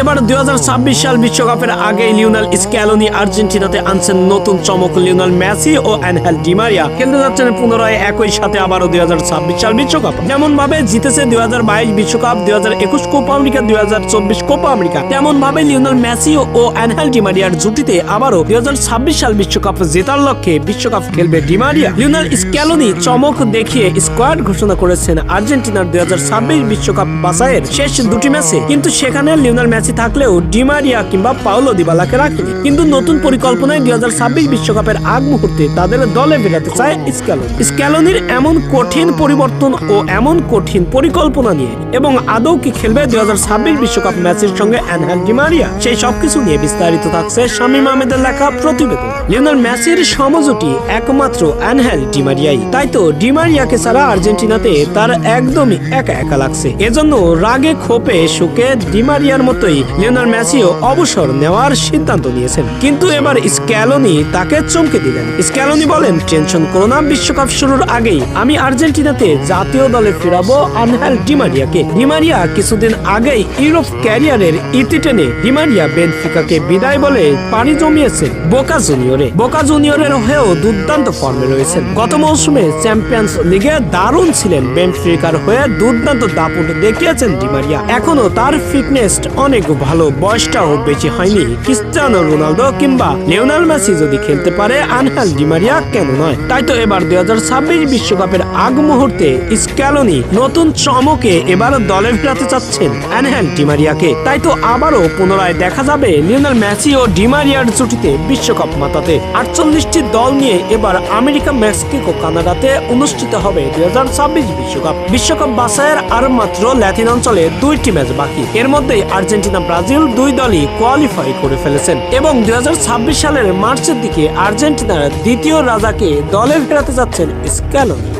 এবার 2026 সাল বিশ্বকাপের আগে লিওনেল স্ক্যালোনি আর্জেন্টিনাতে আনছেন নতুন চমক। লিওনেল মেসি ও অ্যানহেল ডি মারিয়া খেলতে যাচ্ছেন পুনরায় একই সাথে আবারও 2026 সাল বিশ্বকাপ। যেমন ভাবে জিতেছে 2022 বিশ্বকাপ, 2021 কোপা আমেরিকা, 2024 কোপা আমেরিকা, তেমন ভাবে লিওনেল মেসি ও অ্যানহেল ডি মারিয়ার জুটিতে আবারও 2026 সাল বিশ্বকাপ জেতার লক্ষ্যে বিশ্বকাপ খেলবে ডি মারিয়া। লিওনেল স্ক্যালোনি চমক দেখিয়ে স্কোয়াড ঘোষণা করেছেন আর্জেন্টিনার 2026 বিশ্বকাপ বাছাইয়ের শেষ দুটি ম্যাচে, কিন্তু সেখানে লিওনেল মেসি থাকলেও ডি মারিয়া কিংবা পাওলো দিবালাকে রাখেনি। কিন্তু নতুন পরিকল্পনায় 2026 বিশ্বকাপের আগ মুহূর্তে তাদের দলে ফেরাতে চায় স্ক্যালোনির এমন কঠিন পরিবর্তন ও এমন কঠিন পরিকল্পনা নিয়ে এবং আদৌ কি খেলবে 2026 বিশ্বকাপ ম্যাচের সঙ্গে অ্যানহেল ডি মারিয়া, সেই সবকিছু নিয়ে বিস্তারিত থাকছে শামীম আহমেদের লেখা প্রতিবেদন। লিওনেল মেসির সমজুটি একমাত্র অ্যানহেল ডি মারিয়াই, তাই তো ডি মারিয়াকে ছাড়া আর্জেন্টিনাতে তার একদমই একা একা লাগছে। এজন্য রাগে ক্ষোভে সুখে ডি মারিয়ার মতোই লিওনেল মেসিও অবসর নেওয়ার সিদ্ধান্ত নিয়েছেন। কিন্তু এবার স্ক্যালোনি তাকে চমকে দিলেন। স্ক্যালোনি বলেন, টেনশন করো না, বিশ্বকাপ শুরুর আগেই আমি আর্জেন্টিনাতে জাতীয় দলে ফেরাবো অ্যানহেল ডি মারিয়াকে। ডি মারিয়া কিছুদিন আগেই ইউরোপ ক্যারিয়ারের ইতি টেনে ডি মারিয়া বেনফিকাকে বিদায় বলে পাড়ি জমিয়েছেন বোকা জুনিয়রে। বোকা জুনিয়রের হয়েও দুর্দান্ত ফর্মে রয়েছেন। গত মৌসুমে চ্যাম্পিয়ন্স লিগে দারুণ ছিলেন, বেনফিকার হয়ে দুর্দান্ত দাপট দেখিয়েছেন ডি মারিয়া। এখনো তার ফিটনেস অনেক ভালো, বয়সটাও বেশি হয়নি। ক্রিস্টিয়ানো রোনালদো কিংবা লিওনেল মেসি যদি খেলতে পারে, অ্যানহেল ডি মারিয়া কেন নয়? তাই তো এবার 2026 বিশ্বকাপের আগ মুহূর্তে স্ক্যালোনি নতুন চমকে এবার দলে ফেরাতে চাচ্ছেন অ্যানহেল ডি মারিয়াকে। তাই তো আবারও পুনরায় দেখা যাবে লিওনেল মেসি ও ডি মারিয়ার জুটিতে বিশ্বকাপ মাতাতে। 48টি দল নিয়ে এবার আমেরিকা, মেক্সিকো, কানাডাতে অনুষ্ঠিত হবে 2026 বিশ্বকাপ বাছাইয়ের আর মাত্র ল্যাটিন অঞ্চলে 2টি ম্যাচ বাকি। এর মধ্যেই আর্জেন্টিনা, ব্রাজিল দুই দলই কোয়ালিফাই করে ফেলেছেন এবং 2026 সালের মার্চের দিকে আর্জেন্টিনার দ্বিতীয় রাজাকে দলে ফেরাতে যাচ্ছেন স্ক্যালোনি।